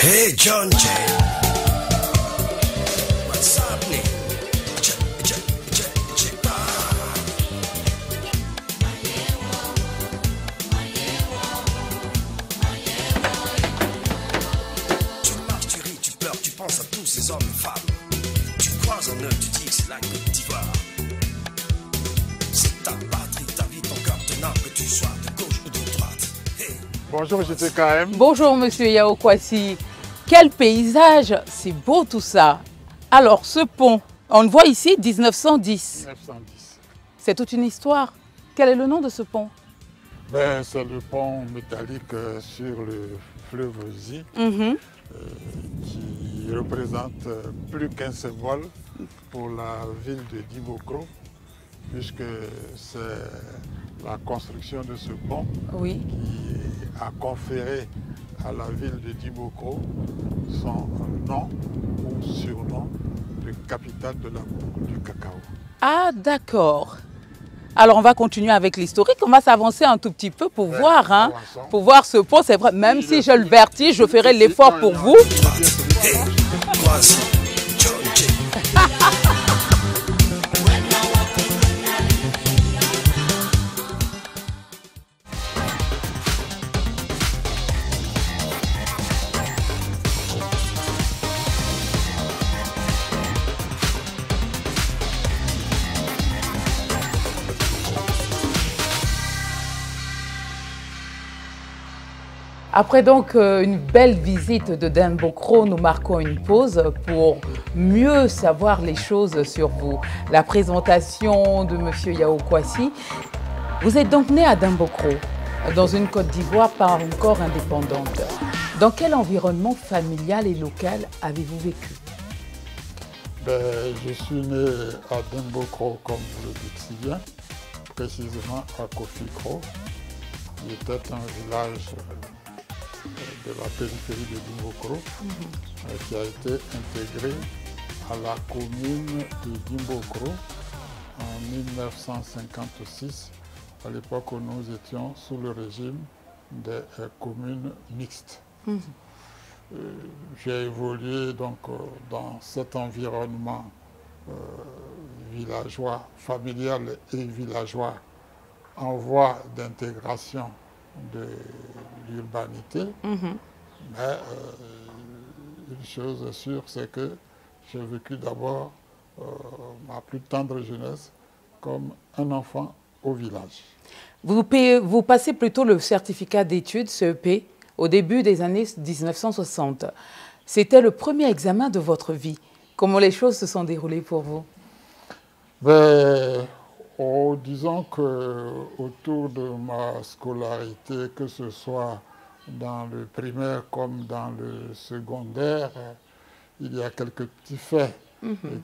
Hey John J. What's happening? Tu marches, tu ris, tu pleures, tu penses à tous ces hommes et femmes. Tu croises en eux, tu dis que c'est la Côte d'Ivoire. C'est ta patrie, ta vie, ton cœur tenant, que tu sois de gauche ou de droite. Hey. Bonjour JTKM. Bonjour Monsieur Yao Kwasi. Quel paysage, c'est beau tout ça. Alors ce pont, on le voit ici 1910. 1910. C'est toute une histoire. Quel est le nom de ce pont? C'est le pont métallique sur le fleuve Zi qui représente plus qu'un symbole pour la ville de Dibokro, puisque c'est la construction de ce pont Oui. qui a conféré à la ville de Dibokro son nom ou surnom de capitale de la coupe du cacao. Ah d'accord. Alors on va continuer avec l'historique, on va s'avancer un tout petit peu pour voir, hein, avançons. pour voir ce pont. C'est vrai, même si je le vertige, je ferai l'effort pour vous. Hey, Kwasi, John J. Après donc une belle visite de Dembokro, nous marquons une pause pour mieux savoir les choses sur vous. La présentation de Monsieur Yao Kwasi. Vous êtes donc né à Dembokro, dans une Côte d'Ivoire pas encore indépendante. Dans quel environnement familial et local avez-vous vécu? Je suis né à Dembokro, comme vous le dites si bien, précisément à Kofikro, qui était un village de la périphérie de Dembokro, qui a été intégré à la commune de Dembokro en 1956, à l'époque où nous étions sous le régime des communes mixtes. J'ai évolué donc dans cet environnement villageois, familial et villageois, en voie d'intégration de l'urbanité. Mais une chose est sûre, c'est que j'ai vécu d'abord ma plus tendre jeunesse comme un enfant au village. Vous passez plutôt le certificat d'études, CEP, au début des années 1960. C'était le premier examen de votre vie. Comment les choses se sont déroulées pour vous? Disons qu'autour de ma scolarité, que ce soit dans le primaire comme dans le secondaire, il y a quelques petits faits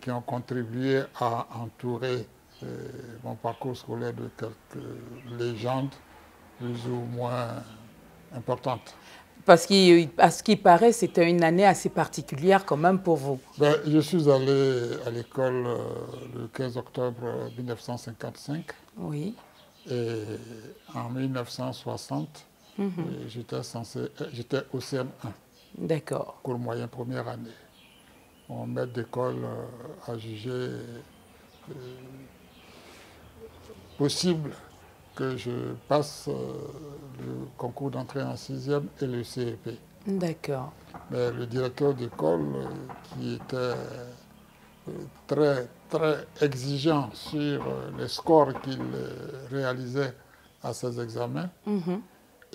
qui ont contribué à entourer mon parcours scolaire de quelques légendes plus ou moins importantes. Parce qu'à ce qui paraît, c'était une année assez particulière quand même pour vous. Je suis allé à l'école le 15 octobre 1955. Oui. Et en 1960, j'étais au CM1. D'accord. Cours moyen première année. Mon maître d'école a jugé possible que je passe le concours d'entrée en 6e et le CEP. D'accord. Mais le directeur d'école, qui était très, très exigeant sur les scores qu'il réalisait à ses examens,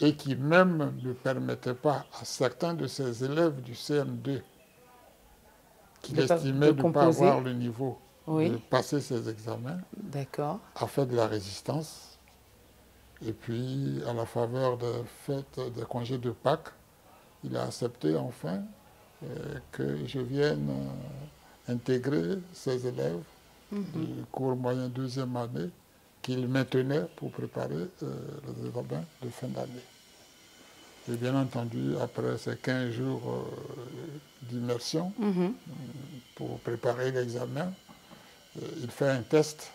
et qui même ne permettait pas à certains de ses élèves du CM2, qu'il estimait de ne pas avoir le niveau de passer ses examens, a fait de la résistance. Et puis, à la faveur des fêtes, des congés de Pâques, il a accepté enfin que je vienne intégrer ses élèves du cours moyen deuxième année qu'il maintenait pour préparer les examens de fin d'année. Et bien entendu, après ces 15 jours d'immersion pour préparer l'examen, il fait un test.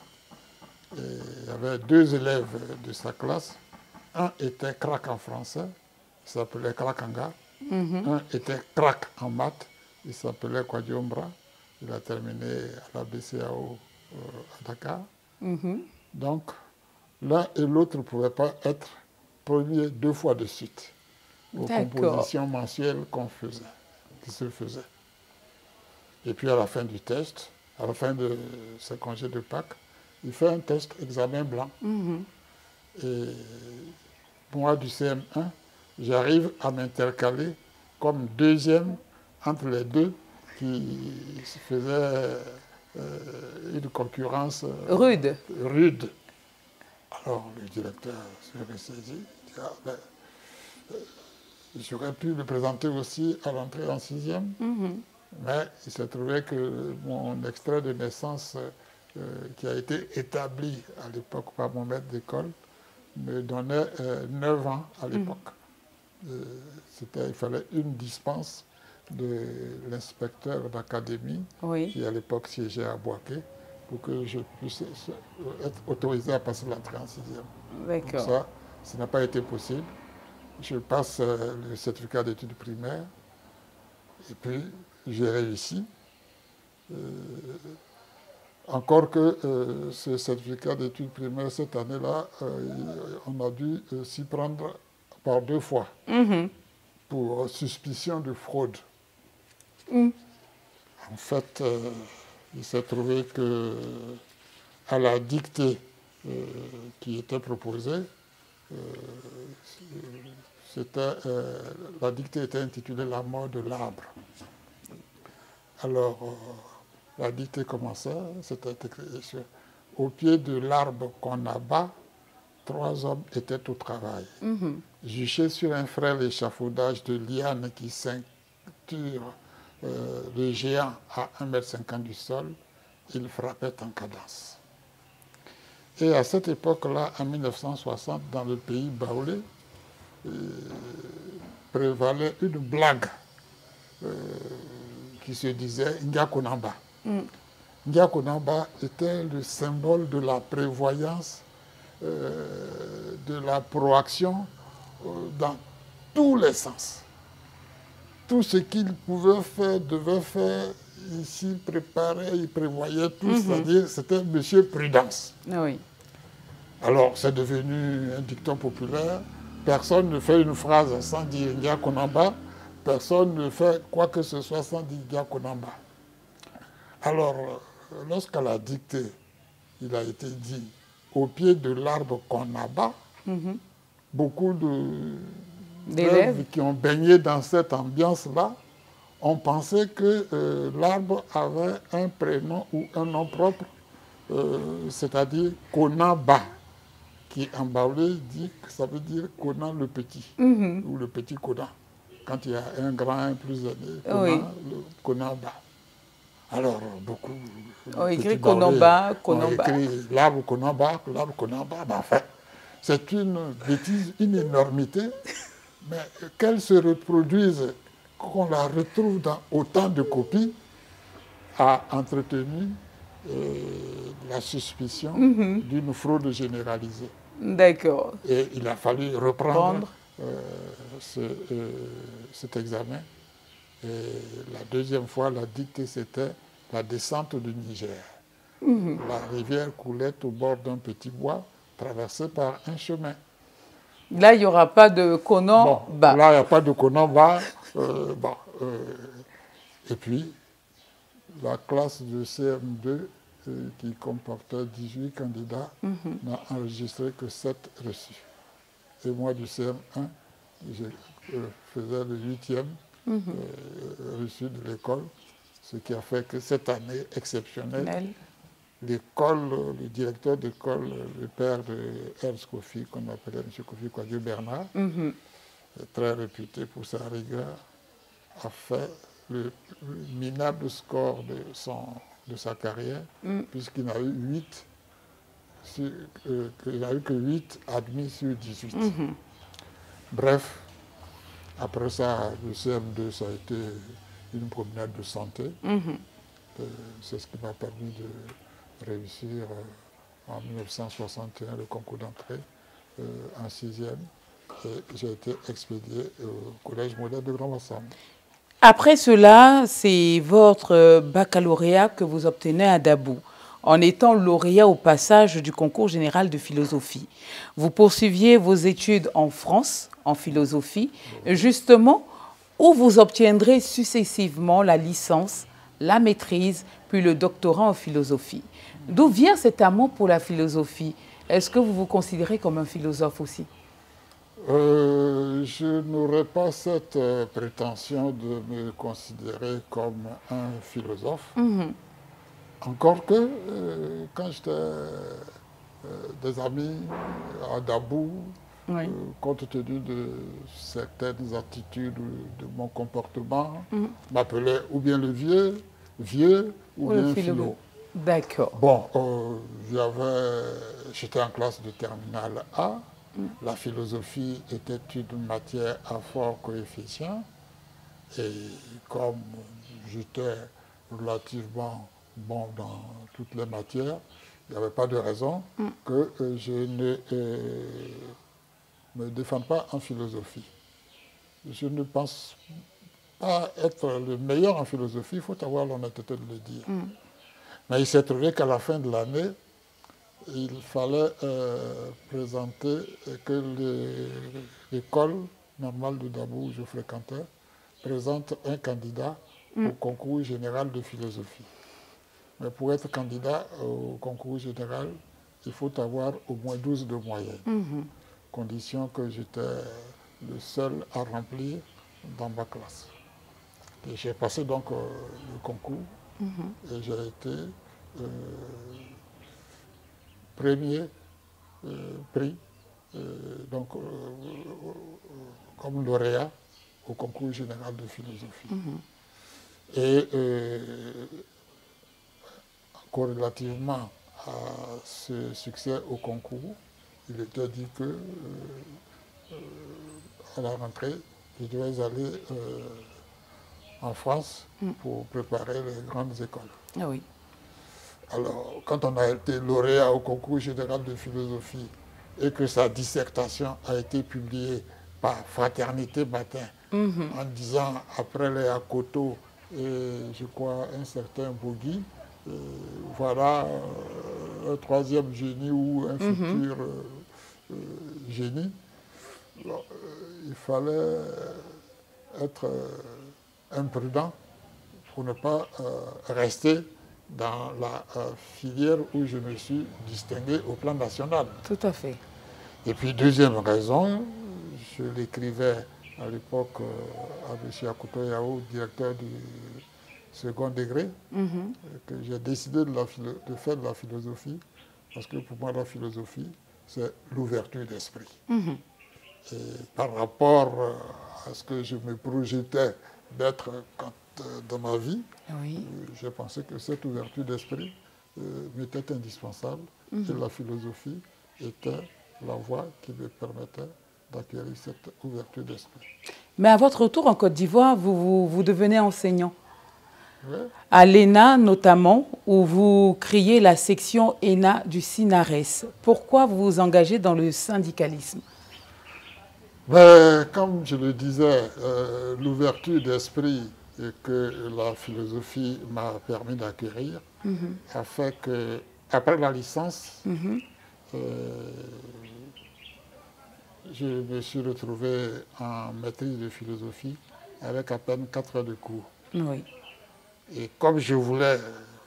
Et il y avait 2 élèves de sa classe. Un était crack en français, il s'appelait Krakanga, Un était crack en maths, il s'appelait Kwadiombra. Il a terminé à la BCAO à Dakar. Donc, l'un et l'autre ne pouvaient pas être premiers 2 fois de suite aux compositions mensuelles qui se faisaient. Et puis à la fin du test, à la fin de ce congé de Pâques, il fait un test examen blanc. Et moi, du CM1, j'arrive à m'intercaler comme deuxième entre les deux qui faisaient une concurrence rude. Alors le directeur se ressaisit, dit, ah, ben, j'aurais pu le présenter aussi à l'entrée en 6e, mais il s'est trouvé que mon extrait de naissance qui a été établi à l'époque par mon maître d'école me donnait 9 ans à l'époque. Il fallait une dispense de l'inspecteur d'académie qui à l'époque siégeait à Boaké pour que je puisse être autorisé à passer l'entrée en 6e. D'accord. Ça n'a pas été possible. Je passe le certificat d'études primaires et puis j'ai réussi. Encore que ce certificat d'études primaires, cette année-là, on a dû s'y prendre par 2 fois pour suspicion de fraude. En fait, il s'est trouvé que à la dictée qui était proposée, la dictée était intitulée La mort de l'arbre. Alors, la dictée commençait, c'était écrit au pied de l'arbre qu'on abat, 3 hommes étaient au travail. Juchés sur un frêle échafaudage de lianes qui ceinture le géant à 1,50 m du sol, il frappait en cadence. Et à cette époque-là, en 1960, dans le pays baoulé, prévalait une blague qui se disait Ndiakonamba. Ndiakonamba était le symbole de la prévoyance, de la proaction dans tous les sens. Tout ce qu'il pouvait faire, devait faire, ici préparait, il prévoyait tout, c'est-à-dire c'était Monsieur Prudence. Oui. Alors c'est devenu un dicton populaire. Personne ne fait une phrase sans dire Ndiakonamba, personne ne fait quoi que ce soit sans dire Ndiakonamba. Alors, lorsqu'à la dictée, il a été dit au pied de l'arbre qu'on abat, beaucoup d'élèves qui ont baigné dans cette ambiance-là ont pensé que l'arbre avait un prénom ou un nom propre, c'est-à-dire Konaba, qui en baoulé dit que ça veut dire Conan le petit, ou le petit Conan. Quand il y a un grand, un plus aîné, le Konaba. Alors, beaucoup ont écrit Konamba, Konamba. Ont écrit l'arbre Konamba, l'arbre Konamba. Ben, enfin, c'est une bêtise, une énormité, mais qu'elle se reproduise, qu'on la retrouve dans autant de copies, a entretenu la suspicion d'une fraude généralisée. D'accord. Et il a fallu reprendre cet examen. Et la deuxième fois, la dictée, c'était la descente du Niger. La rivière coulait au bord d'un petit bois, traversé par un chemin. Là, il n'y aura pas de Konan bas. Là, il n'y a pas de Konan bas. Et puis, la classe de CM2, qui comportait 18 candidats, n'a enregistré que 7 reçus. Et moi, du CM1, je faisais le 8e reçu de l'école, ce qui a fait que cette année exceptionnelle, l'école, le directeur d'école, le père de Ernst Kofi, qu'on appelait M. Kofi Kwadjo Bernard, très réputé pour sa rigueur, a fait le minable score de sa carrière, puisqu'il n'a eu 8, il n'a eu que 8 admis sur 18. Bref, après ça, le CM2, ça a été une promenade de santé. C'est ce qui m'a permis de réussir en 1961 le concours d'entrée en 6e. et j'ai été expédié au Collège moderne de Grand-Bassam. Après cela, c'est votre baccalauréat que vous obtenez à Dabou, en étant lauréat au passage du concours général de philosophie. Vous poursuiviez vos études en France, en philosophie, justement, où vous obtiendrez successivement la licence, la maîtrise, puis le doctorat en philosophie. D'où vient cet amour pour la philosophie? Est-ce que vous vous considérez comme un philosophe aussi? Je n'aurais pas cette prétention de me considérer comme un philosophe. Encore que, quand j'étais des amis à Dabou, Oui. compte tenu de certaines attitudes de mon comportement, m'appelaient ou bien le vieux ou bien philo. D'accord. Bon, j'étais en classe de terminale A. La philosophie était une matière à fort coefficient. Et comme j'étais relativement bon dans toutes les matières, il n'y avait pas de raison que je ne me défende pas en philosophie. Je ne pense pas être le meilleur en philosophie, il faut avoir l'honnêteté de le dire. Mais il s'est trouvé qu'à la fin de l'année, il fallait présenter que l'école normale de Dabou où je fréquentais présente un candidat au concours général de philosophie. Mais pour être candidat au concours général, il faut avoir au moins 12 de moyenne. Condition que j'étais le seul à remplir dans ma classe. Et j'ai passé donc le concours et j'ai été premier prix comme lauréat au concours général de philosophie. Et corrélativement à ce succès au concours, il était dit que à la rentrée, je devais aller en France pour préparer les grandes écoles. Ah oui. Alors, quand on a été lauréat au concours général de philosophie et que sa dissertation a été publiée par Fraternité Matin en disant, après les Akoto et je crois un certain Bougui, voilà un troisième génie ou un futur génie, alors, il fallait être imprudent pour ne pas rester dans la filière où je me suis distingué au plan national. Tout à fait. Et puis, deuxième raison, je l'écrivais à l'époque à M. Akoto Yao, directeur du second degré, que j'ai décidé de faire de la philosophie, parce que pour moi, la philosophie, c'est l'ouverture d'esprit. Et par rapport à ce que je me projetais d'être dans ma vie, j'ai pensé que cette ouverture d'esprit m'était indispensable et la philosophie était la voie qui me permettait d'acquérir cette ouverture d'esprit. Mais à votre retour en Côte d'Ivoire, vous devenez enseignant. Oui. À l'ENA notamment, où vous créez la section ENA du SINARES. Pourquoi vous vous engagez dans le syndicalisme? Mais, comme je le disais, l'ouverture d'esprit que la philosophie m'a permis d'acquérir a fait que, après la licence, je me suis retrouvé en maîtrise de philosophie avec à peine 4 heures de cours. Oui. Et comme je voulais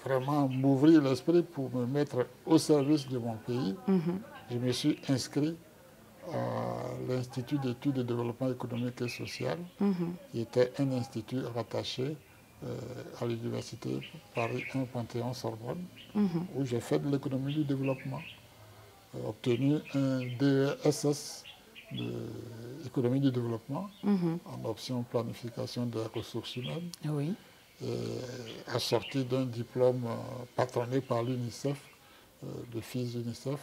vraiment m'ouvrir l'esprit pour me mettre au service de mon pays, je me suis inscrit à l'Institut d'études de développement économique et social, qui était un institut rattaché à l'Université Paris 1 Panthéon-Sorbonne, où j'ai fait de l'économie du développement, obtenu un DESS d'économie du développement en option planification des ressources humaines, Oui. assorti d'un diplôme patronné par l'UNICEF, le fils d'UNICEF,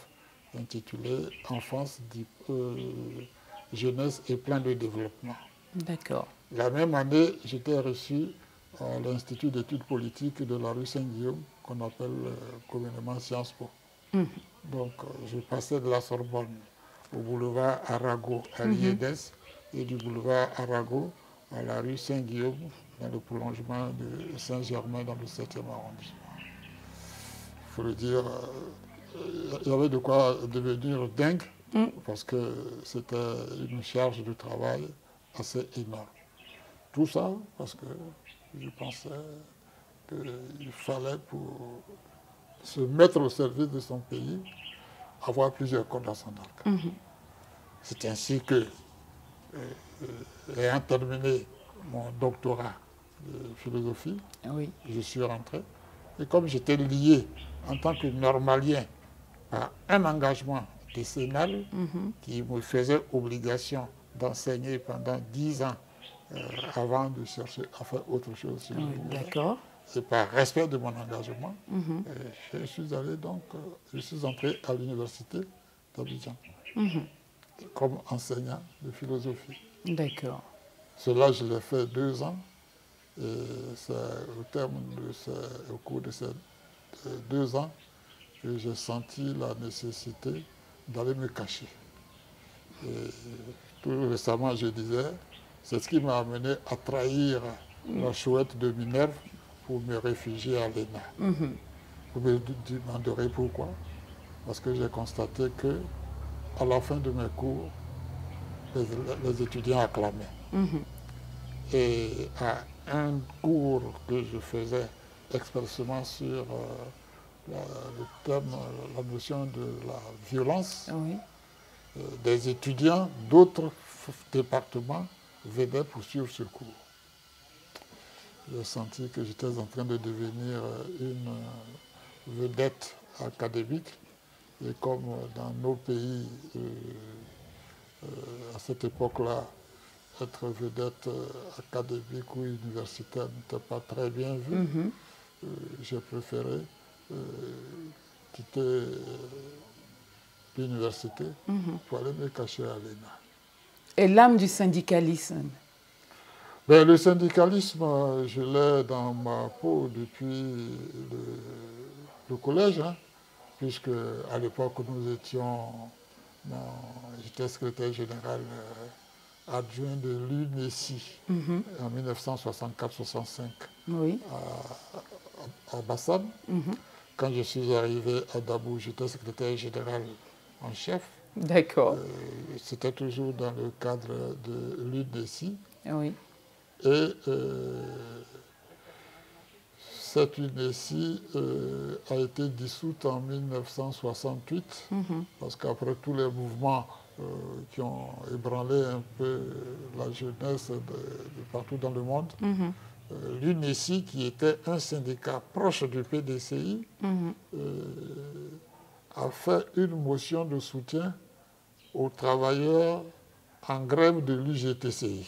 intitulé Enfance, jeunesse et plan de développement. D'accord. La même année, j'étais reçu à l'Institut d'études politiques de la rue Saint-Guillaume, qu'on appelle communément Sciences Po. Donc, je passais de la Sorbonne au boulevard Arago à Liédès et du boulevard Arago à la rue Saint-Guillaume dans le prolongement de Saint-Germain dans le 7e arrondissement. Il faut le dire, il y avait de quoi devenir dingue parce que c'était une charge de travail assez énorme. Tout ça parce que je pensais qu'il fallait, pour se mettre au service de son pays, avoir plusieurs cordes à son arc. C'est ainsi que, ayant terminé mon doctorat de philosophie, je suis rentré. Et comme j'étais lié en tant que normalien à un engagement décennal qui me faisait obligation d'enseigner pendant 10 ans avant de chercher à faire autre chose. Si D'accord. Et par respect de mon engagement, je suis entré à l'université d'Abidjan comme enseignant de philosophie. D'accord. Cela, je l'ai fait 2 ans. Et c'est au cours de ces 2 ans que j'ai senti la nécessité d'aller me cacher. Et tout récemment, je disais, c'est ce qui m'a amené à trahir la chouette de Minerve pour me réfugier à l'ENA. Vous me demanderez pourquoi. Parce que j'ai constaté que à la fin de mes cours, les étudiants acclamaient. Et à un cours que je faisais expressément sur le thème, la notion de la violence, des étudiants d'autres départements venaient pour suivre ce cours. J'ai senti que j'étais en train de devenir une vedette académique. Et comme dans nos pays, à cette époque-là, être vedette académique ou universitaire n'était pas très bien vu, j'ai préféré quitter l'université pour aller me cacher à l'ENA. Et l'âme du syndicalisme? Ben, le syndicalisme, je l'ai dans ma peau depuis le collège, puisque à l'époque nous étions, j'étais secrétaire général adjoint de l'UNESI en 1964-65 à Bassam. Quand je suis arrivé à Dabou, j'étais secrétaire général en chef. D'accord. C'était toujours dans le cadre de l'UNESI. Oui. Et cette UNESI a été dissoute en 1968, parce qu'après tous les mouvements qui ont ébranlé un peu la jeunesse de partout dans le monde, l'UNESI, qui était un syndicat proche du PDCI, a fait une motion de soutien aux travailleurs en grève de l'UGTCI.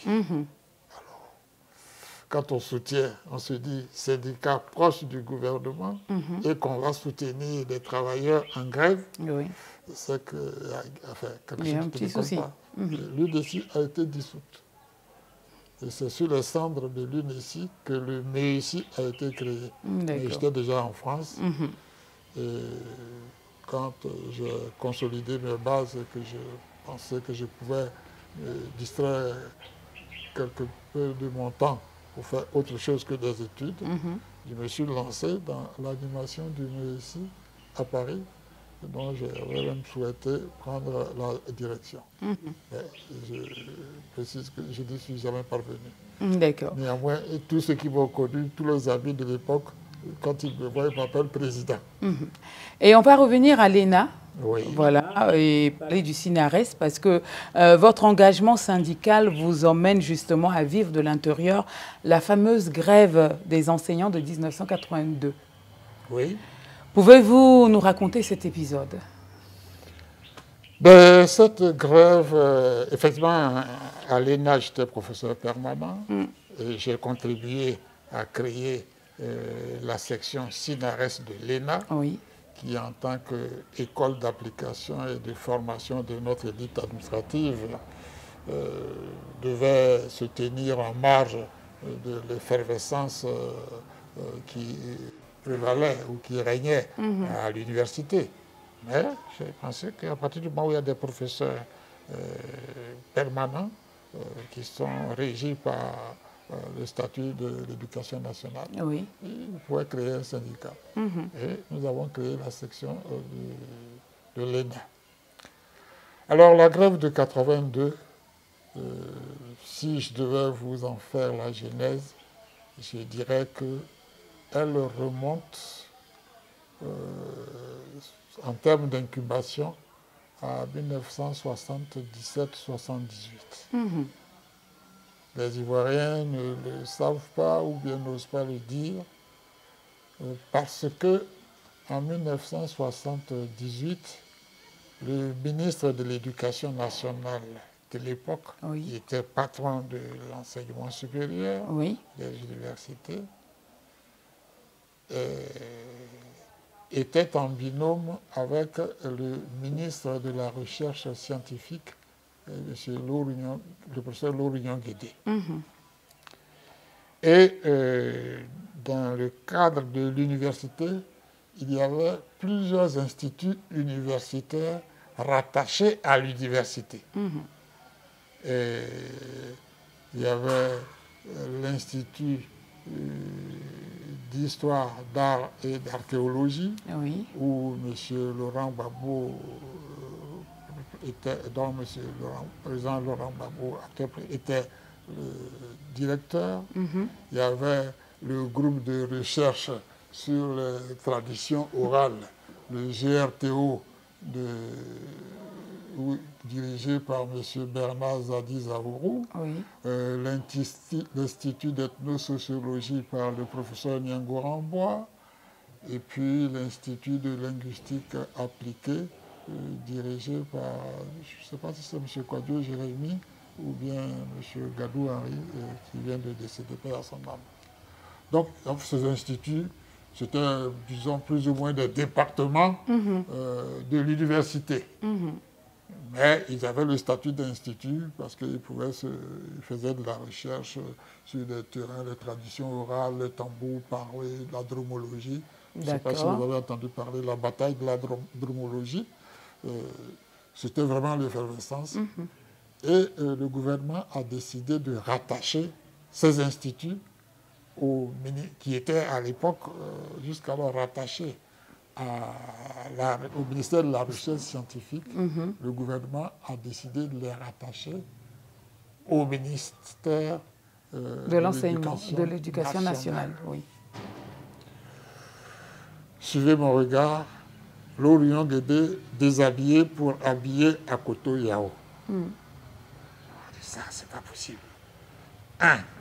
Quand on soutient, on se dit syndicat proche du gouvernement et qu'on va soutenir des travailleurs en grève, c'est que, enfin, quelque chose qui ne compte pas. L'UNESI a été dissoute. Et c'est sur les cendres de l'UNESI que le MEUSI a été créé. Mais j'étais déjà en France. Et quand j'ai consolidé mes bases et que je pensais que je pouvais me distraire quelque peu de mon temps pour faire autre chose que des études, je me suis lancé dans l'animation du MEUSI à Paris, dont j'avais même souhaité prendre la direction. Mais je précise que je n'y suis jamais parvenu. D'accord. Néanmoins, tous ceux qui m'ont connu, tous les amis de l'époque, quand ils me voient, ils m'appellent président. Et on va revenir à l'ENA. Oui. Voilà, et parler du CINARES, parce que votre engagement syndical vous emmène justement à vivre de l'intérieur la fameuse grève des enseignants de 1982. Oui. Pouvez-vous nous raconter cet épisode? Ben, cette grève, effectivement, à l'ENA, j'étais professeur permanent et j'ai contribué à créer la section CINARES de l'ENA, qui en tant qu'école d'application et de formation de notre élite administrative devait se tenir en marge de l'effervescence qui prévalait ou qui régnait à l'université. Mais j'ai pensé qu'à partir du moment où il y a des professeurs permanents qui sont régis par le statut de l'éducation nationale, Oui. il pourrait créer un syndicat. Et nous avons créé la section de l'ENA. Alors la grève de 82, si je devais vous en faire la genèse, je dirais qu'elle remonte en termes d'incubation à 1977-78. Les Ivoiriens ne le savent pas ou bien n'osent pas le dire parce que en 1978, le ministre de l'Éducation nationale de l'époque, qui était patron de l'enseignement supérieur, des universités, était en binôme avec le ministre de la Recherche scientifique, le professeur Laurignon Guédé. Et dans le cadre de l'université, il y avait plusieurs instituts universitaires rattachés à l'université. Et il y avait l'Institut d'histoire, d'art et d'archéologie, où M. Laurent Gbagbo était, dont M. président Laurent Gbagbo était le directeur. Il y avait le groupe de recherche sur les traditions orales, le GRTO, dirigé par M. Bernard Zadi Zahourou, l'Institut d'ethnosociologie par le professeur Niango Rambois, et puis l'Institut de linguistique appliquée, dirigé par, je ne sais pas si c'est M. Kwadjo Jérémy ou bien M. Gadou Henri, qui vient de décéder, paix à son âme. Donc, ces instituts, c'était, disons, plus ou moins des départements de l'université. Mais ils avaient le statut d'institut parce qu'ils faisaient de la recherche sur des terrains, les traditions orales, les tambours parlés, la dromologie. Je ne sais pas si vous avez entendu parler de la bataille de la dromologie. C'était vraiment l'effervescence. Et le gouvernement a décidé de rattacher ces instituts qui étaient à l'époque jusqu'alors rattachés au ministère de la Recherche scientifique. Le gouvernement a décidé de les rattacher au ministère de l'enseignement, de l'éducation nationale. Suivez mon regard, Laurignon Guédé déshabillé pour habiller Akoto Yao. Ça, c'est pas possible.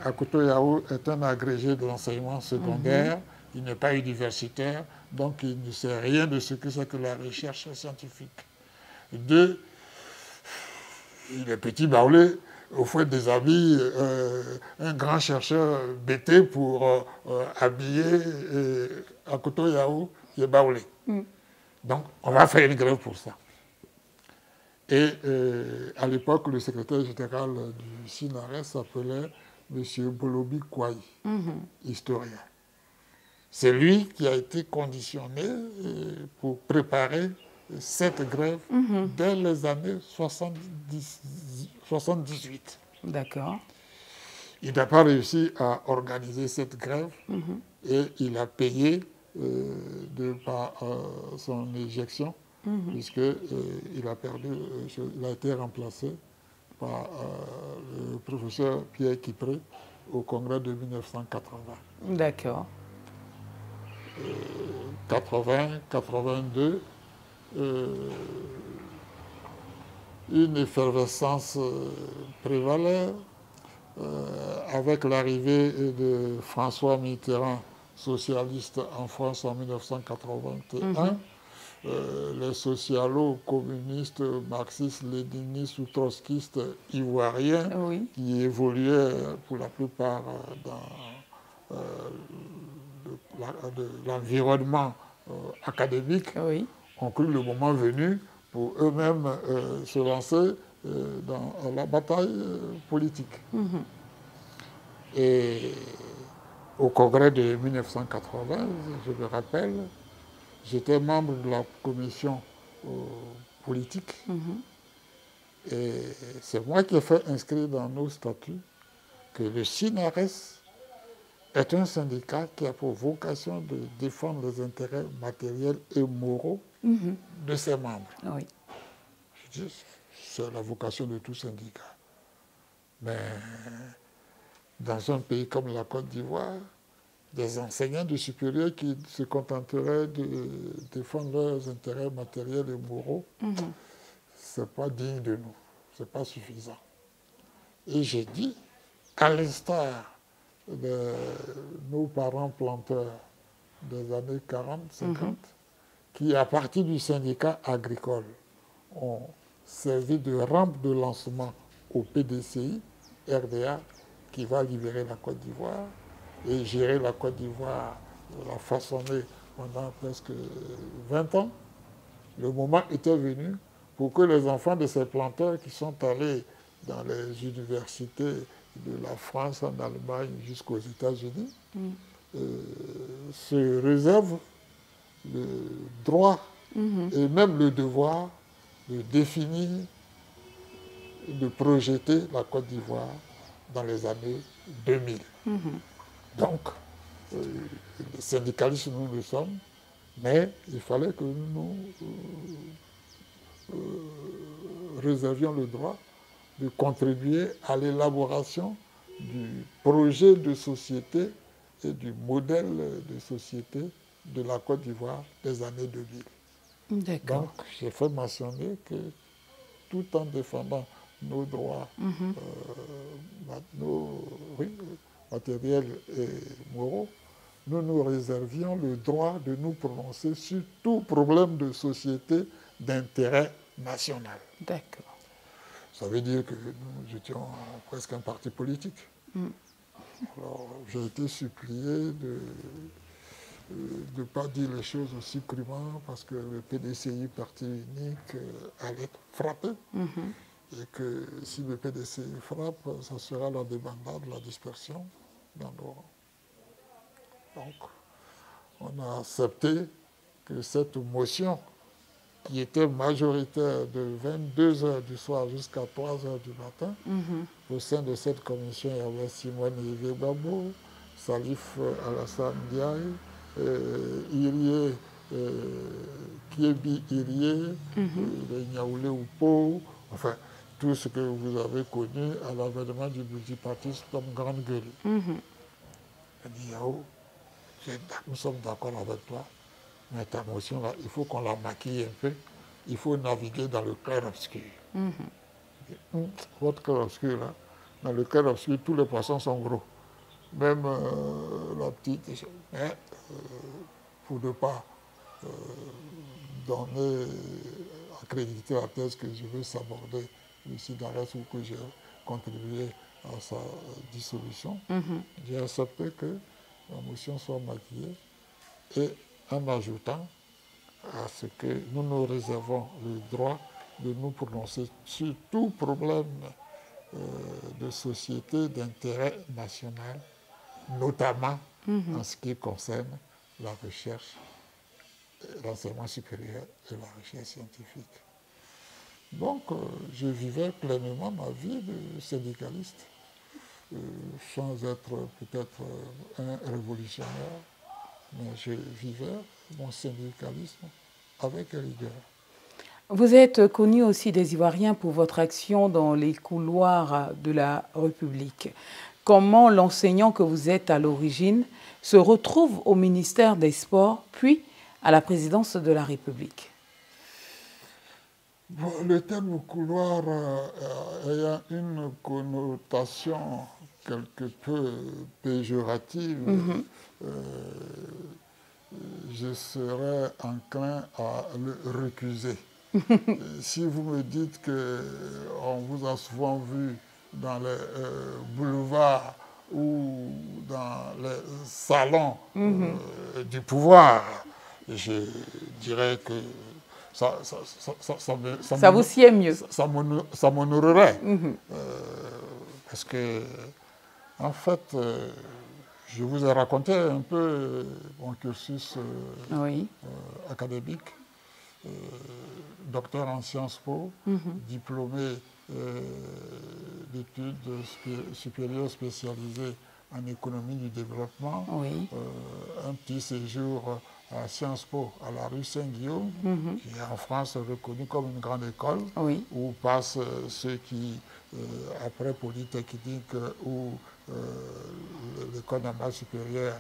Akoto Yao est un agrégé de l'enseignement secondaire, il n'est pas universitaire, donc il ne sait rien de ce que c'est que la recherche scientifique. 2, il est petit baoulé, au fond des habits, un grand chercheur bêté pour habiller Akoto Yao qui est baoulé. Donc, on va faire une grève pour ça. Et à l'époque, le secrétaire général du SINARES s'appelait M. Bolobi Kouaï, historien. C'est lui qui a été conditionné pour préparer cette grève dès les années 78. D'accord. Il n'a pas réussi à organiser cette grève et il a payé par son éjection, puisqu'il a perdu, il a été remplacé par le professeur Pierre Kipré au congrès de 1980. D'accord. 80, 82, une effervescence prévalait avec l'arrivée de François Mitterrand, socialiste en France en 1981. Les socialo-communistes, marxistes, léninistes ou trotskistes ivoiriens qui évoluaient pour la plupart dans l'environnement académique ont cru le moment venu pour eux-mêmes se lancer dans la bataille politique. Et au congrès de 1980, je me rappelle, j'étais membre de la commission politique. Et c'est moi qui ai fait inscrire dans nos statuts que le SYNARES est un syndicat qui a pour vocation de défendre les intérêts matériels et moraux de ses membres. Oui. Je dis, c'est la vocation de tout syndicat. Mais dans un pays comme la Côte d'Ivoire, des enseignants du supérieur qui se contenteraient de défendre leurs intérêts matériels et moraux, c'est pas digne de nous, c'est pas suffisant. Et j'ai dit, à l'instar de nos parents planteurs des années 40, 50, qui, à partir du syndicat agricole, ont servi de rampe de lancement au PDCI, RDA, qui va libérer la Côte d'Ivoire et gérer la Côte d'Ivoire, la façonner pendant presque 20 ans. Le moment était venu pour que les enfants de ces planteurs qui sont allés dans les universités de la France, en Allemagne, jusqu'aux États-Unis, se réservent le droit et même le devoir de définir, de projeter la Côte d'Ivoire dans les années 2000. Donc, les syndicalistes, nous le sommes, mais il fallait que nous réservions le droit de contribuer à l'élaboration du projet de société et du modèle de société de la Côte d'Ivoire des années 2000. D'accord. Donc, j'ai fait mentionner que tout en défendant nos droits matériels et moraux, nous nous réservions le droit de nous prononcer sur tout problème de société d'intérêt national. D'accord. Ça veut dire que nous étions presque un parti politique. Alors, j'ai été supplié de ne pas dire les choses aussi crûment parce que le PDCI, parti unique, allait être frappé. Et que si le PDCI frappe, ça sera la débandade, la dispersion dans nos rangs. Donc, on a accepté que cette motion, qui était majoritaire de 22h du soir jusqu'à 3h du matin, au sein de cette commission, il y avait Simone Yves Babo, Salif Alassane Ndiaye, Irie, Kiebi Irie, Nyaoulé Oupo, enfin, tout ce que vous avez connu à l'avènement du multipartisme comme grande gueule. Elle dit, Yao, nous sommes d'accord avec toi, mais ta motion là, il faut qu'on la maquille un peu, il faut naviguer dans le clair obscur. Votre clair obscur là, dans le clair obscur, tous les poissons sont gros. Même la petite, mais pour ne pas donner, accréditer la thèse que je veux s'aborder le SYNARES ou que j'ai contribué à sa dissolution, j'ai accepté que la motion soit maquillée et en ajoutant à ce que nous nous réservons le droit de nous prononcer sur tout problème de société d'intérêt national, notamment en ce qui concerne la recherche, l'enseignement supérieur et la recherche scientifique. Donc, je vivais pleinement ma vie de syndicaliste, sans être peut-être un révolutionnaire, mais je vivais mon syndicalisme avec rigueur. Vous êtes connu aussi des Ivoiriens pour votre action dans les couloirs de la République. Comment l'enseignant que vous êtes à l'origine se retrouve au ministère des Sports, puis à la présidence de la République? Bon, le terme couloir ayant une connotation quelque peu péjorative, je serais enclin à le récuser. Si vous me dites qu'on vous a souvent vu dans les boulevards ou dans les salons du pouvoir, je dirais que ça vous sied mieux. Ça m'honorerait. Parce que, en fait, je vous ai raconté un peu mon cursus académique. docteur en Sciences Po, diplômé d'études supérieures spécialisées en économie du développement, Oui. un petit séjour à Sciences Po, à la rue Saint-Guillaume, qui est en France reconnue comme une grande école, Oui. où passent ceux qui, après Polytechnique ou l'école normale supérieure,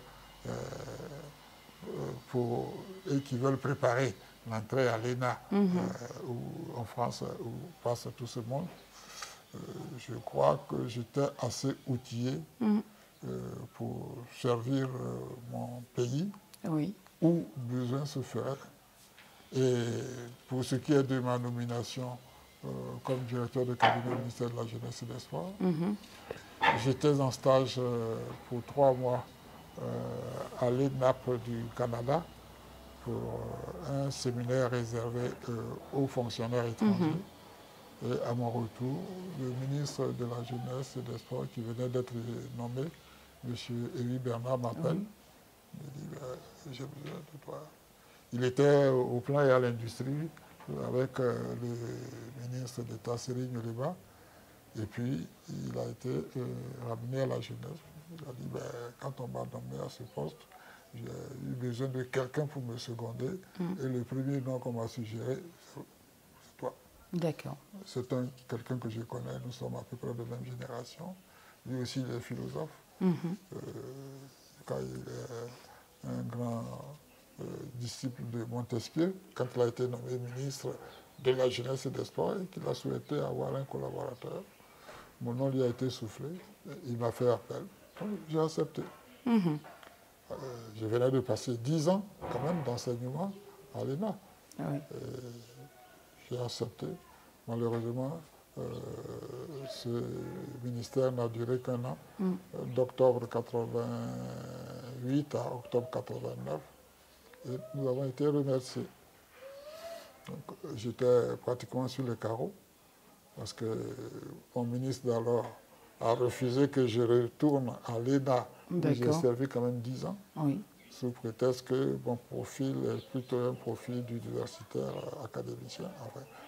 et qui veulent préparer l'entrée à l'ENA, en France, où passe tout ce monde. Je crois que j'étais assez outillé pour servir mon pays, Oui. où besoin se ferait. Et pour ce qui est de ma nomination comme directeur de cabinet au ministère de la Jeunesse et des Sports, j'étais en stage pour 3 mois à l'ENAP du Canada pour un séminaire réservé aux fonctionnaires étrangers. Et à mon retour, le ministre de la Jeunesse et des Sports qui venait d'être nommé, M. Élie Bernard, m'appelle. Il me dit, j'ai besoin de toi. Il était au plan et à l'industrie avec le ministre d'État, Serigne Liba. Et puis, il a été ramené à la jeunesse. Il a dit, quand on m'a nommé à ce poste, j'ai eu besoin de quelqu'un pour me seconder. Et le premier nom qu'on m'a suggéré, c'est toi. D'accord. C'est quelqu'un que je connais, nous sommes à peu près de même génération. Lui aussi, il est philosophe. Quand il est un grand disciple de Montesquieu, quand il a été nommé ministre de la Jeunesse et des Sports et qu'il a souhaité avoir un collaborateur, mon nom lui a été soufflé, il m'a fait appel. J'ai accepté. Je venais de passer 10 ans quand même d'enseignement à l'ENA. Oui. J'ai accepté. Malheureusement, ce ministère n'a duré qu'un an, d'octobre 88 à octobre 89. Et nous avons été remerciés. J'étais pratiquement sur le carreau, parce que mon ministre d'alors a refusé que je retourne à l'ENA, où j'ai servi quand même 10 ans, sous prétexte que mon profil est plutôt un profil d'universitaire académicien,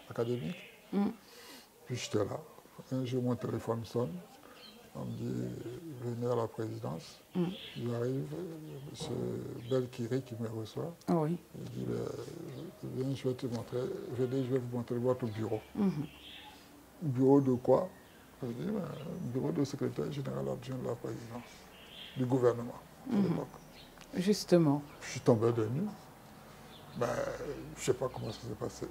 académique. Puis j'étais là. Un jour, mon téléphone sonne. On me dit, venez à la présidence. J'arrive, M. Belkiri qui me reçoit. Il dit, viens, je vais te montrer, venez, je vais vous montrer votre bureau. Bureau de quoi? Je dis, bureau de secrétaire général adjoint de la présidence, du gouvernement à l'époque. Justement. Je suis tombé de nuit. Je ne sais pas comment ça s'est passé.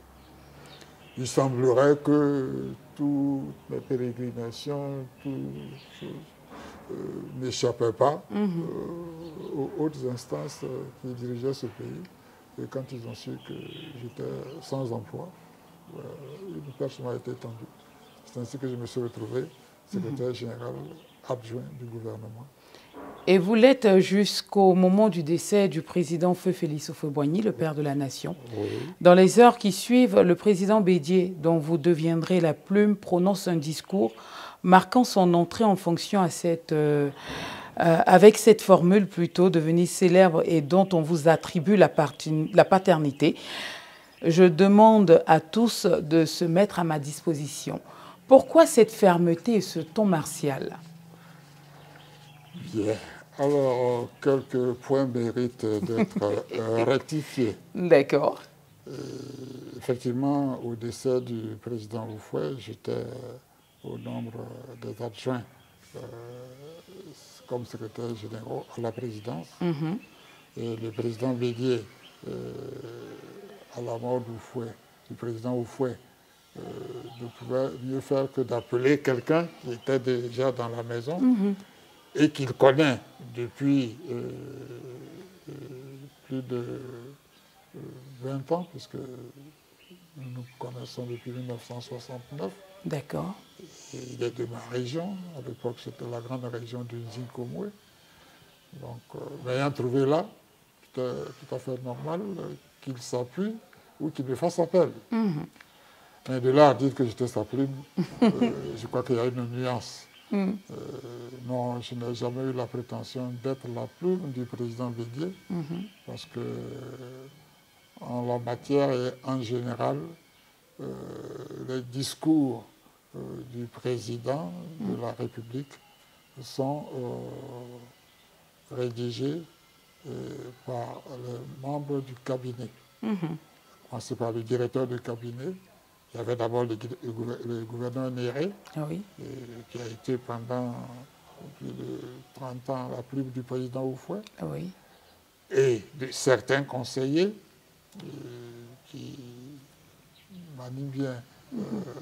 Il semblerait que toutes mes pérégrinations, n'échappaient pas aux hautes instances qui dirigeaient ce pays. Et quand ils ont su que j'étais sans emploi, une perche m'a été tendue. C'est ainsi que je me suis retrouvé secrétaire général adjoint du gouvernement. Et vous l'êtes jusqu'au moment du décès du président Feu Félix Houphouët-Boigny, le père de la nation. Dans les heures qui suivent, le président Bédié, dont vous deviendrez la plume, prononce un discours marquant son entrée en fonction avec cette formule plutôt devenue célèbre et dont on vous attribue la paternité. Je demande à tous de se mettre à ma disposition. Pourquoi cette fermeté et ce ton martial? Bien. Alors, quelques points méritent d'être rectifiés. D'accord. Effectivement, au décès du président Houphouët, j'étais au nombre des adjoints comme secrétaire général à la présidence. Et le président Bédié, à la mort du président Houphouët, ne pouvait mieux faire que d'appeler quelqu'un qui était déjà dans la maison et qu'il connaît depuis plus de 20 ans, puisque nous nous connaissons depuis 1969. D'accord. Il est de ma région. À l'époque, c'était la grande région du Zinkomwe. Donc, m'ayant trouvé là, c'était tout à fait normal qu'il s'appuie ou qu'il me fasse appel. Mais de là à dire que j'étais sa plume, je crois qu'il y a une nuance. Non, je n'ai jamais eu la prétention d'être la plume du président Bédié, parce que en la matière et en général, les discours du président de la République sont rédigés par les membres du cabinet. C'est par le directeur du cabinet. Il y avait d'abord le gouverneur Néré, qui a été pendant plus de 30 ans à la plume du président Houphouët, et de certains conseillers qui manient bien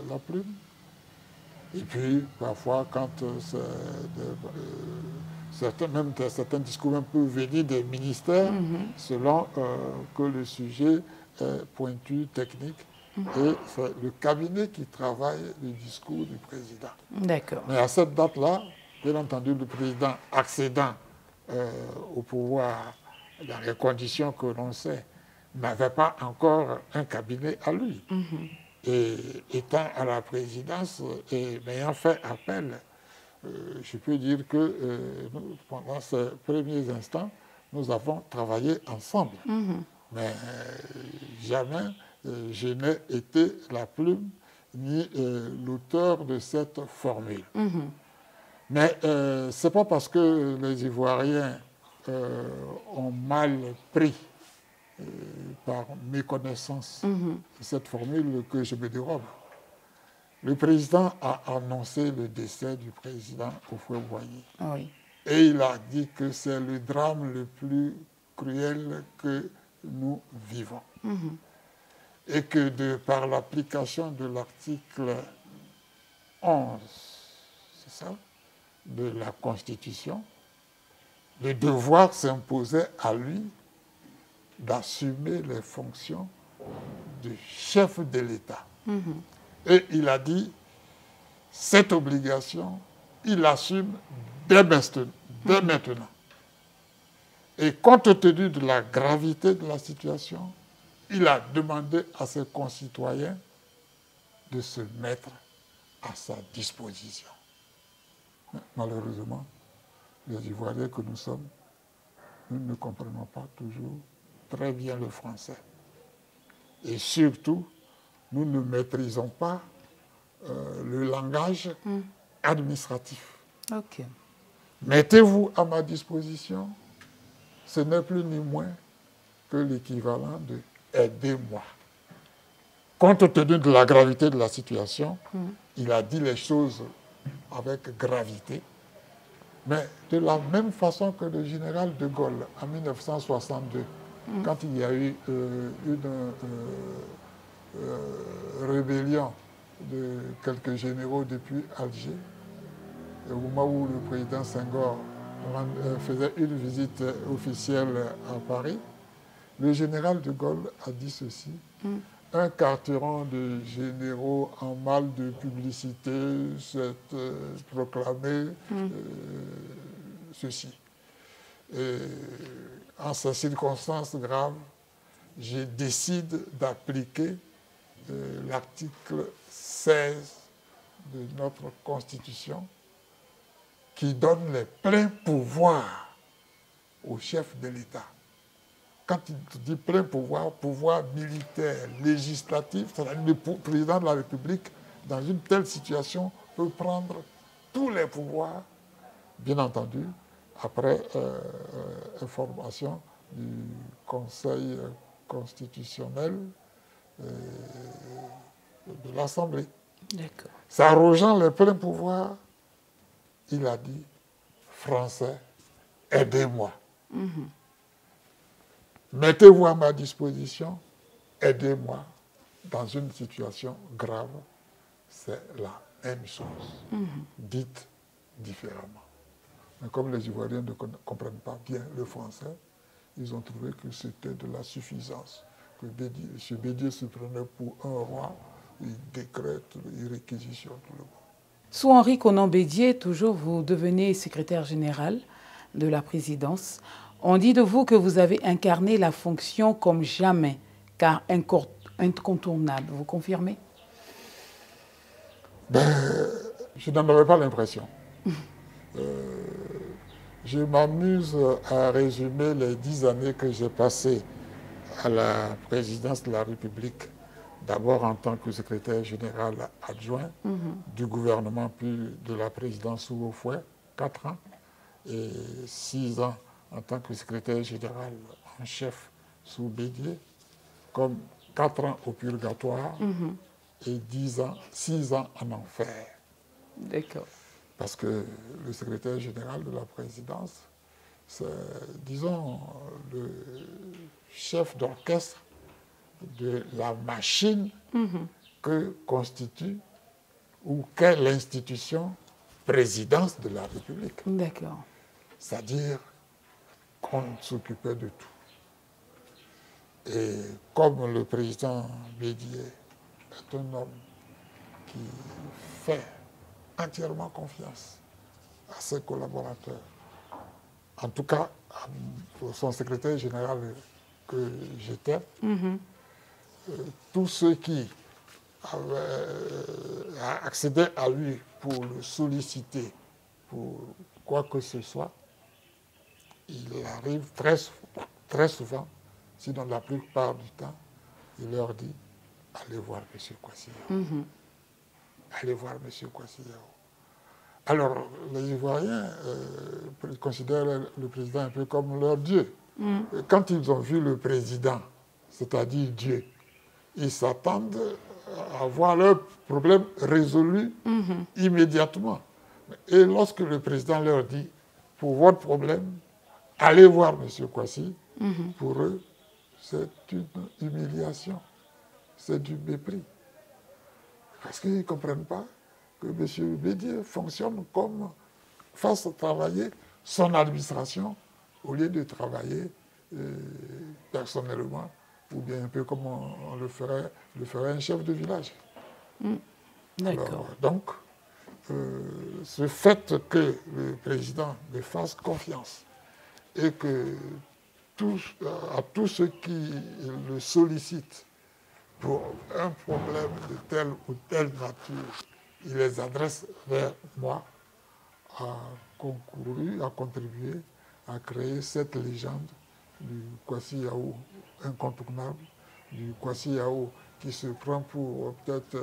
la plume. Et puis, parfois, quand certains discours un peu venus des ministères, selon que le sujet est pointu, technique, et c'est le cabinet qui travaille le discours du président. D'accord. Mais à cette date-là, bien entendu, le président accédant au pouvoir dans les conditions que l'on sait, n'avait pas encore un cabinet à lui. Et étant à la présidence et m'ayant fait appel, je peux dire que pendant ces premiers instants, nous avons travaillé ensemble. Mais jamais je n'ai été la plume ni l'auteur de cette formule. Mais ce n'est pas parce que les Ivoiriens ont mal pris par méconnaissance de cette formule que je me dérobe. Le président a annoncé le décès du président Houphouët-Boigny. Et il a dit que c'est le drame le plus cruel que nous vivons. Et que par l'application de l'article 11, c'est ça, de la Constitution, le devoir s'imposait à lui d'assumer les fonctions de chef de l'État. Et il a dit, cette obligation, il l'assume dès maintenant. Et compte tenu de la gravité de la situation, il a demandé à ses concitoyens de se mettre à sa disposition. Mais malheureusement, les Ivoiriens que nous sommes, nous ne comprenons pas toujours très bien le français. Et surtout, nous ne maîtrisons pas le langage administratif. Mettez-vous à ma disposition, ce n'est plus ni moins que l'équivalent de « aidez-moi ». Compte tenu de la gravité de la situation, il a dit les choses avec gravité, mais de la même façon que le général de Gaulle, en 1962, quand il y a eu une rébellion de quelques généraux depuis Alger, au moment où le président Senghor faisait une visite officielle à Paris, le général de Gaulle a dit ceci: un carteron de généraux en mal de publicité s'est proclamé ceci. Et en ces circonstances graves, je décide d'appliquer l'article 16 de notre Constitution qui donne les pleins pouvoirs au chef de l'État. Quand il dit plein pouvoir, pouvoir militaire, législatif, c'est-à-dire le président de la République, dans une telle situation, peut prendre tous les pouvoirs, bien entendu, après information du Conseil constitutionnel de l'Assemblée. S'arrogeant les pleins pouvoirs, il a dit « Français, aidez-moi ». Mettez-vous à ma disposition, aidez-moi dans une situation grave. C'est la même chose, dite différemment. Mais comme les Ivoiriens ne comprennent pas bien le français, ils ont trouvé que c'était de la suffisance. Que M. Bédier se prenait pour un roi, il décrète, il réquisitionne tout le monde. Sous Henri Konan Bédier, toujours, vous devenez secrétaire général de la présidence. On dit de vous que vous avez incarné la fonction comme jamais, car incontournable. Vous confirmez? Je n'en avais pas l'impression. Je m'amuse à résumer les 10 années que j'ai passées à la présidence de la République, d'abord en tant que secrétaire général adjoint du gouvernement, puis de la présidence sous Houphouët, 4 ans, et 6 ans en tant que secrétaire général en chef sous Bédié, comme 4 ans au purgatoire et 6 ans en enfer. D'accord. Parce que le secrétaire général de la présidence, c'est, disons, le chef d'orchestre de la machine que constitue ou qu'est l'institution présidence de la République. D'accord. C'est-à-dire qu'on s'occupait de tout. Et comme le président Bédié est un homme qui fait entièrement confiance à ses collaborateurs, en tout cas pour son secrétaire général que j'étais, tous ceux qui accédaient à lui pour le solliciter pour quoi que ce soit, il arrive très souvent, sinon la plupart du temps, il leur dit « Allez voir M. Kwasi Yao. Allez voir M. Kwasi Yao. » Alors, les Ivoiriens considèrent le président un peu comme leur Dieu. Quand ils ont vu le président, c'est-à-dire Dieu, ils s'attendent à voir leurs problèmes résolus immédiatement. Et lorsque le président leur dit, pour votre problème, allez voir M. Kwasi, pour eux, c'est une humiliation, c'est du mépris. Parce qu'ils ne comprennent pas que M. Bédié fonctionne comme fasse travailler son administration au lieu de travailler personnellement, ou bien un peu comme on le ferait un chef de village. D'accord. Donc, ce fait que le président me fasse confiance et que à tous ceux qui le sollicitent pour un problème de telle ou telle nature, il les adresse vers moi, a contribué à créer cette légende du Kwasi Yao incontournable, du Kwasi Yao qui se prend pour peut-être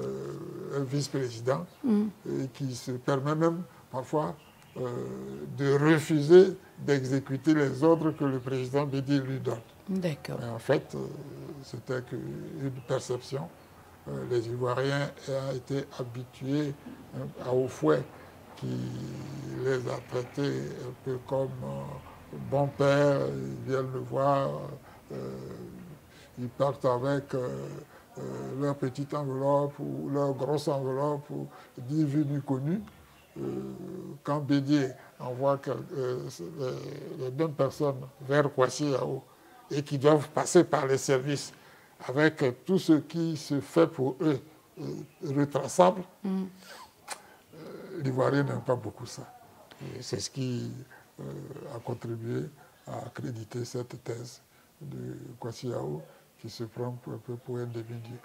un vice-président et qui se permet même parfois de refuser d'exécuter les ordres que le président Bédié lui donne. D'accord. En fait, c'était une perception. Les Ivoiriens ont été habitués à Houphouët qui les a traités un peu comme bon père. Ils viennent le voir, ils partent avec leur petite enveloppe ou leur grosse enveloppe ou 10 venus connus. Quand Bédié envoie les mêmes personnes vers Kwasi Yao et qui doivent passer par les services avec tout ce qui se fait pour eux retraçable, l'Ivoirien n'aime pas beaucoup ça. C'est ce qui a contribué à accréditer cette thèse de Kwasi Yao qui se prend un peu pour un demi-dieu.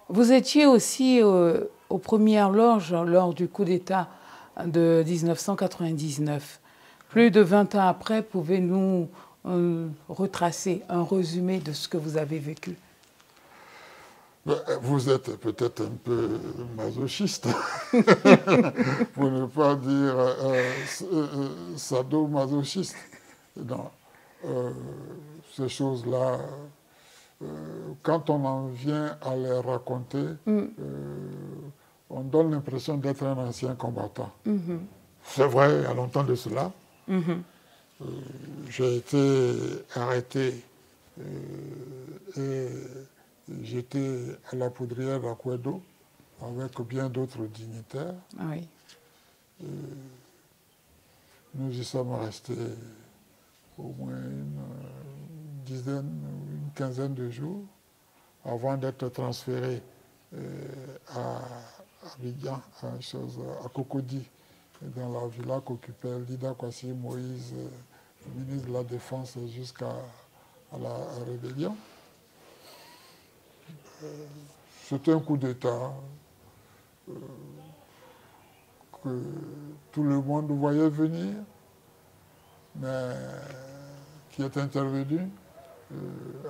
Vous étiez aussi aux premières loges lors du coup d'État de 1999. Plus de 20 ans après, pouvez-nous retracer un résumé de ce que vous avez vécu? Vous êtes peut-être un peu masochiste, pour ne pas dire sadomasochiste. Non. Ces choses-là, quand on en vient à les raconter, on donne l'impression d'être un ancien combattant. C'est vrai, il y a longtemps de cela. J'ai été arrêté et j'étais à la poudrière d'Akwedo avec bien d'autres dignitaires. Oui. Nous y sommes restés au moins une quinzaine de jours avant d'être transférés à Abidjan, à Cocody, dans la villa qu'occupait Lida Kwasi Moïse, ministre de la Défense, jusqu'à la rébellion. C'était un coup d'État que tout le monde voyait venir, mais qui est intervenu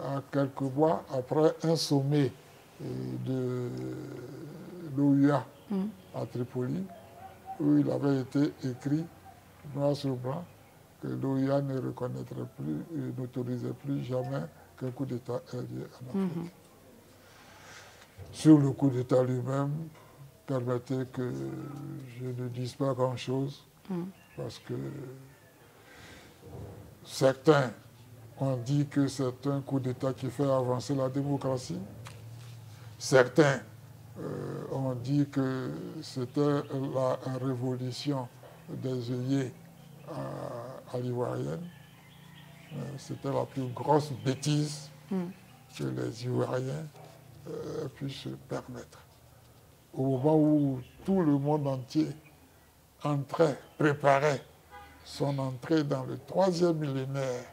à quelques mois après un sommet de l'OUA à Tripoli, où il avait été écrit noir sur blanc que l'OUA ne reconnaîtrait plus et n'autoriserait plus jamais qu'un coup d'État ait lieu en Afrique. Sur le coup d'État lui-même, permettez que je ne dise pas grand-chose, parce que certains ont dit que c'est un coup d'État qui fait avancer la démocratie. Certains ont dit que c'était la révolution des œillets à l'ivoirienne. C'était la plus grosse bêtise que les Ivoiriens puissent se permettre. Au moment où tout le monde entier préparait son entrée dans le 3e millénaire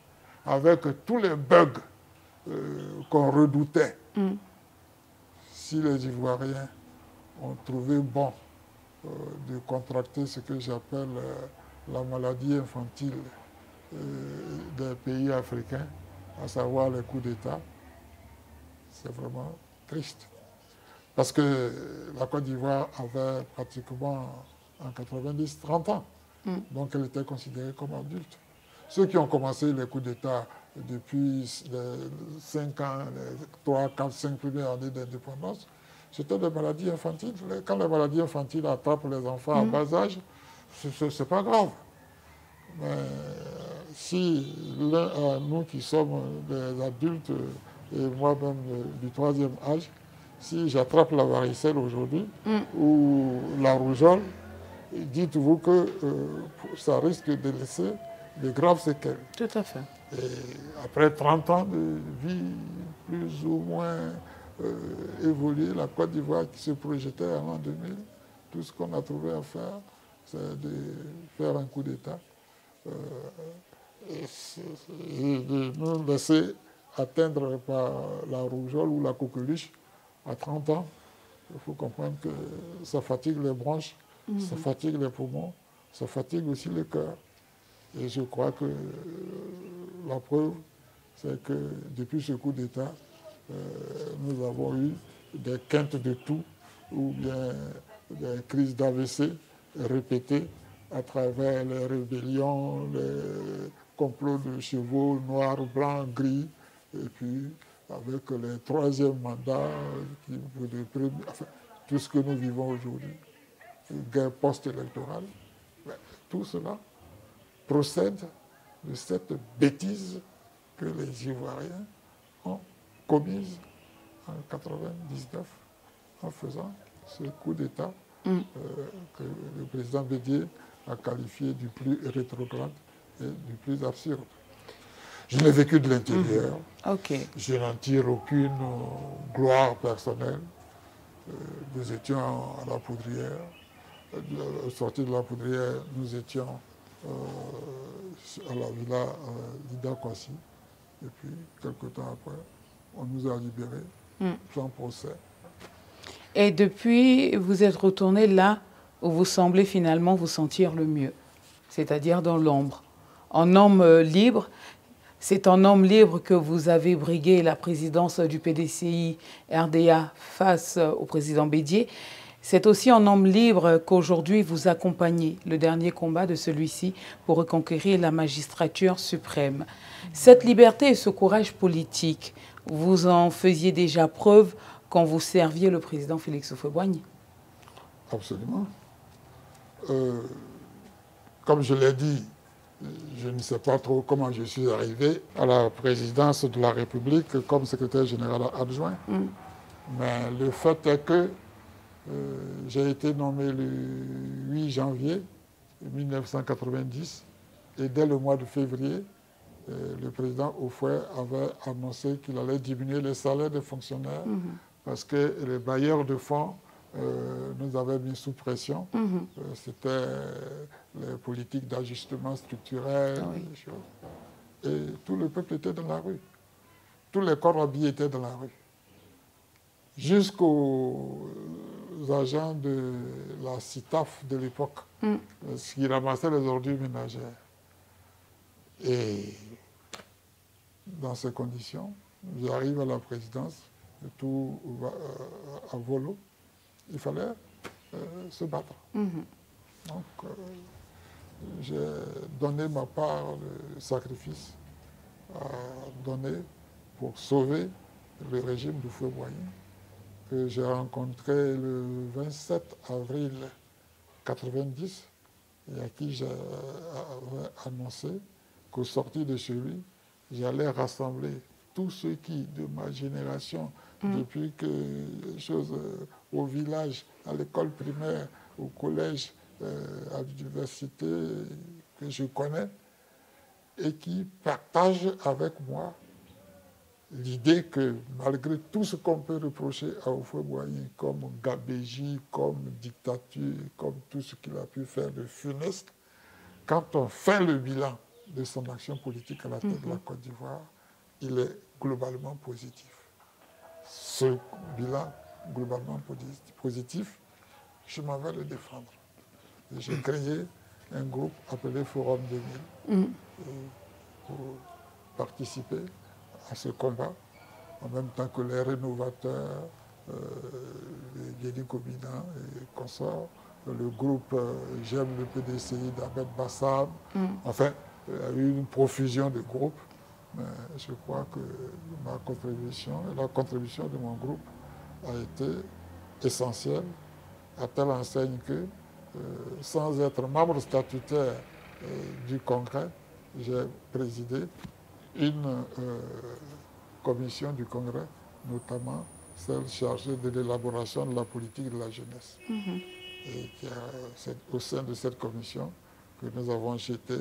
avec tous les bugs qu'on redoutait, si les Ivoiriens ont trouvé bon de contracter ce que j'appelle la maladie infantile des pays africains, à savoir les coups d'État, c'est vraiment triste. Parce que la Côte d'Ivoire avait pratiquement en 90, 30 ans. Donc elle était considérée comme adulte. Ceux qui ont commencé les coups d'État depuis les 5 ans, les 3, 4, 5 premières années d'indépendance, c'était des maladies infantiles. Quand les maladies infantiles attrapent les enfants à bas âge, c'est pas grave. Mais si nous qui sommes des adultes, et moi-même du 3e âge, si j'attrape la varicelle aujourd'hui ou la rougeole, dites-vous que ça risque de laisser de graves séquelles. Tout à fait. Et après 30 ans de vie plus ou moins évoluée, la Côte d'Ivoire qui se projetait en l'an 2000, tout ce qu'on a trouvé à faire, c'est de faire un coup d'État et de nous laisser atteindre par la rougeole ou la coqueluche à 30 ans. Il faut comprendre que ça fatigue les bronches, ça fatigue les poumons, ça fatigue aussi le cœur. Et je crois que la preuve, c'est que depuis ce coup d'État, nous avons eu des quintes de tout, ou bien des crises d'AVC répétées à travers les rébellions, les complots de chevaux noirs, blancs, gris, et puis avec les 3e mandats, enfin, tout ce que nous vivons aujourd'hui, guerre post-électorale, tout cela procède de cette bêtise que les Ivoiriens ont commise en 1999 en faisant ce coup d'État que le président Bédié a qualifié du plus rétrograde et du plus absurde. Je l'ai vécu de l'intérieur. Je n'en tire aucune gloire personnelle. Nous étions à la Poudrière. Sortis de la Poudrière, nous étions à la villa d'Ida Kwasi. Et puis, quelque temps après, on nous a libérés sans procès. Et depuis, vous êtes retourné là où vous semblez finalement vous sentir le mieux, c'est-à-dire dans l'ombre. En homme libre, c'est en homme libre que vous avez brigué la présidence du PDCI RDA face au président Bédié. C'est aussi en homme libre qu'aujourd'hui vous accompagnez le dernier combat de celui-ci pour reconquérir la magistrature suprême. Cette liberté et ce courage politique, vous en faisiez déjà preuve quand vous serviez le président Félix Houphouët-Boigny? Absolument. Comme je l'ai dit, je ne sais pas trop comment je suis arrivé à la présidence de la République comme secrétaire général adjoint. Mais le fait est que j'ai été nommé le 8 janvier 1990 et dès le mois de février, le président Houphouët avait annoncé qu'il allait diminuer les salaires des fonctionnaires parce que les bailleurs de fonds nous avaient mis sous pression. C'était les politiques d'ajustement structurel. Les choses. Et tout le peuple était dans la rue. Tous les corps habillés étaient dans la rue. Jusqu'aux agents de la CITAF de l'époque, qui ramassaient les ordures ménagères. Et dans ces conditions. J'arrive à la présidence, et tout va à volo. Il fallait se battre. Donc, j'ai donné ma part de sacrifice à donner pour sauver le régime du Houphouët-Boigny, que j'ai rencontré le 27 avril 1990 et à qui j'ai annoncé qu'au sortir de chez lui, j'allais rassembler tous ceux qui, de ma génération, depuis que les choses au village, à l'école primaire, au collège, à l'université, que je connais, et qui partagent avec moi l'idée que malgré tout ce qu'on peut reprocher à Houphouët-Boigny comme gabégie, comme dictature, comme tout ce qu'il a pu faire de funeste, quand on fait le bilan de son action politique à la tête de la Côte d'Ivoire, il est globalement positif. Ce bilan globalement positif, je m'en vais le défendre. J'ai créé un groupe appelé Forum 2000 pour participer à ce combat, en même temps que les rénovateurs, les Guédi Kobina et consorts, le groupe J'aime le PDCI d'Ahmed Bassam. Enfin, il y a eu une profusion de groupes, mais je crois que ma contribution et la contribution de mon groupe a été essentielle, à telle enseigne que, sans être membre statutaire du Congrès, j'ai présidé une commission du Congrès, notamment celle chargée de l'élaboration de la politique de la jeunesse. Et c'est au sein de cette commission que nous avons jeté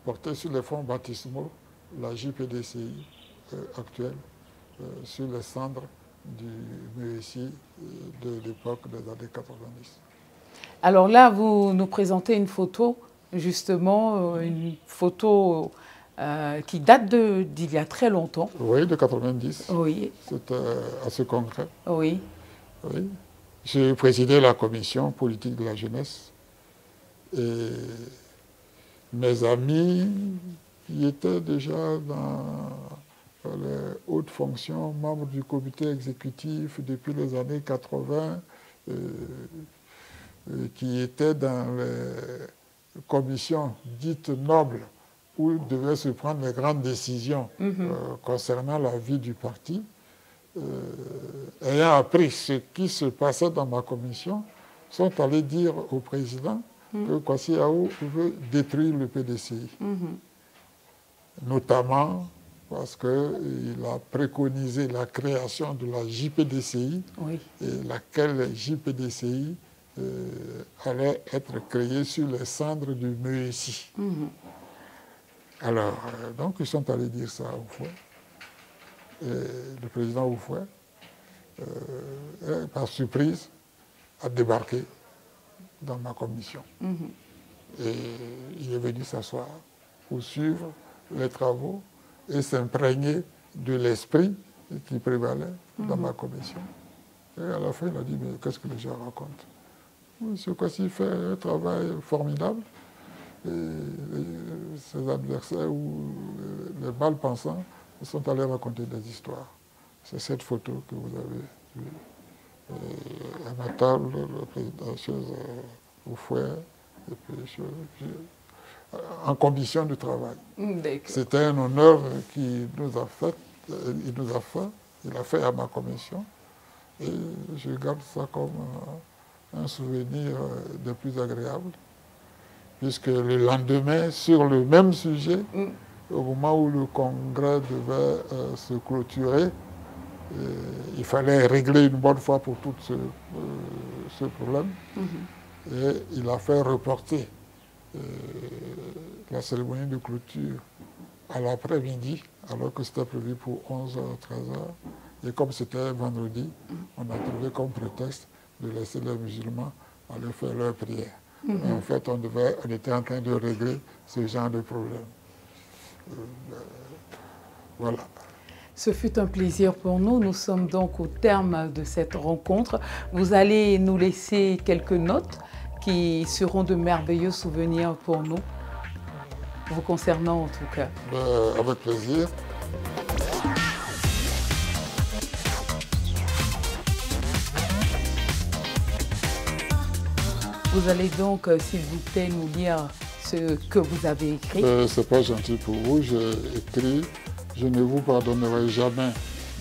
porté sur les fonds baptismaux la JPDCI actuelle, sur les cendres du MESI de l'époque des années 90. Alors là, vous nous présentez une photo, justement, une photo qui date d'il y a très longtemps. Oui, de 90. Oui. C'était à ce congrès. Oui. Oui. J'ai présidé la commission politique de la jeunesse. Et mes amis qui étaient déjà dans les hautes fonctions, membres du comité exécutif depuis les années 80, qui étaient dans les commissions dites nobles où devaient se prendre les grandes décisions concernant la vie du parti, ayant appris ce qui se passait dans ma commission, sont allés dire au président que Kwasi Yaou veut détruire le PDCI. Notamment parce qu'il a préconisé la création de la JPDCI, et laquelle JPDCI allait être créée sur les cendres du MESI. Alors, donc ils sont allés dire ça à Houphouët. Et le président Houphouët, par surprise, a débarqué dans ma commission. Et il est venu s'asseoir pour suivre les travaux et s'imprégner de l'esprit qui prévalait dans ma commission. Et à la fin, il a dit, mais qu'est-ce que les gens racontent? Monsieur Kwasi fait un travail formidable. Et ses adversaires ou les mal-pensants sont allés raconter des histoires. C'est cette photo que vous avez vue. À ma table, le président Houphouët, et puis en condition de travail. C'était un honneur qu'il nous a fait, il a fait à ma commission. Et je garde ça comme un souvenir des plus agréables. Puisque le lendemain, sur le même sujet, au moment où le congrès devait se clôturer, il fallait régler une bonne fois pour tout ce problème. Et il a fait reporter la cérémonie de clôture à l'après-midi, alors que c'était prévu pour 11h, 13h. Et comme c'était vendredi, on a trouvé comme prétexte de laisser les musulmans aller faire leur prière. Mais en fait, on était en train de régler ce genre de problème. Voilà. Ce fut un plaisir pour nous. Nous sommes donc au terme de cette rencontre. Vous allez nous laisser quelques notes qui seront de merveilleux souvenirs pour nous, vous concernant en tout cas. Avec plaisir. Vous allez donc, s'il vous plaît, nous lire ce que vous avez écrit. C'est pas gentil pour vous, j'ai écrit « Je ne vous pardonnerai jamais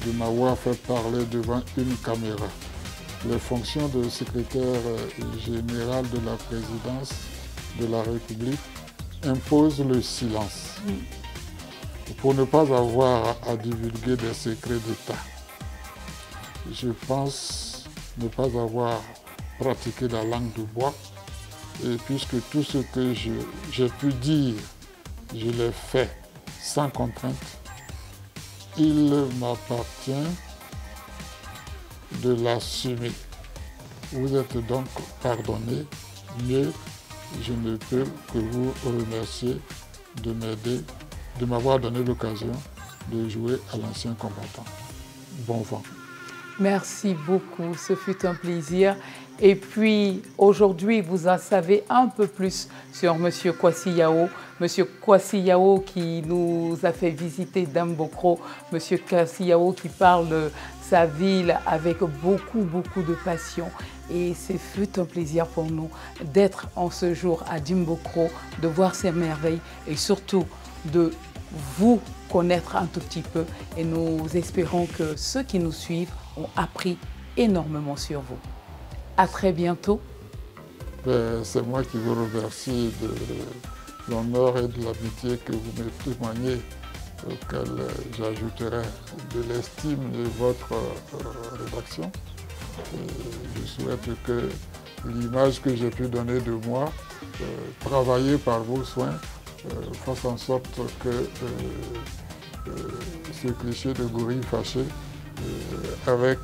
de m'avoir fait parler devant une caméra. Les fonctions de secrétaire général de la présidence de la République imposent le silence pour ne pas avoir à divulguer des secrets d'État. Je pense ne pas avoir pratiqué la langue de bois et puisque tout ce que j'ai pu dire, je l'ai fait sans contrainte, il m'appartient de l'assumer. Vous êtes donc pardonné, mais je ne peux que vous remercier de m'aider, de m'avoir donné l'occasion de jouer à l'ancien combattant. Bon vent. Merci beaucoup, ce fut un plaisir. Et puis aujourd'hui, vous en savez un peu plus sur M. Kwasi Yao. M. Kwasi Yao qui nous a fait visiter Dame Bokro. M. Kwasi Yao qui parle de sa ville avec beaucoup de passion. Et ce fut un plaisir pour nous d'être en ce jour à Dimbokro, de voir ces merveilles et surtout de vous connaître un tout petit peu. Et nous espérons que ceux qui nous suivent ont appris énormément sur vous. À très bientôt. C'est moi qui vous remercie de l'honneur et de l'amitié que vous me témoignez, auquel j'ajouterai de l'estime de votre rédaction. Je souhaite que l'image que j'ai pu donner de moi, travaillée par vos soins, fasse en sorte que ce cliché de gorille fâché, avec,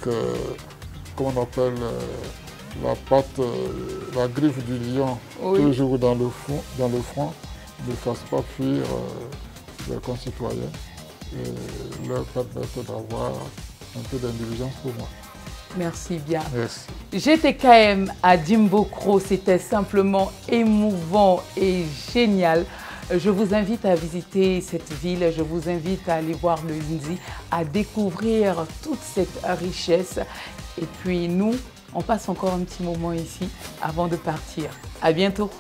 comment on appelle, la patte, la griffe du lion, oui, toujours dans le front, ne fasse pas fuir leurs concitoyens et leur permettre d'avoir un peu d'indulgence pour moi. Merci bien. Merci. GTKM à Dimbokro, c'était simplement émouvant et génial. Je vous invite à visiter cette ville, je vous invite à aller voir le Nzi, à découvrir toute cette richesse. Et puis nous, on passe encore un petit moment ici avant de partir. À bientôt.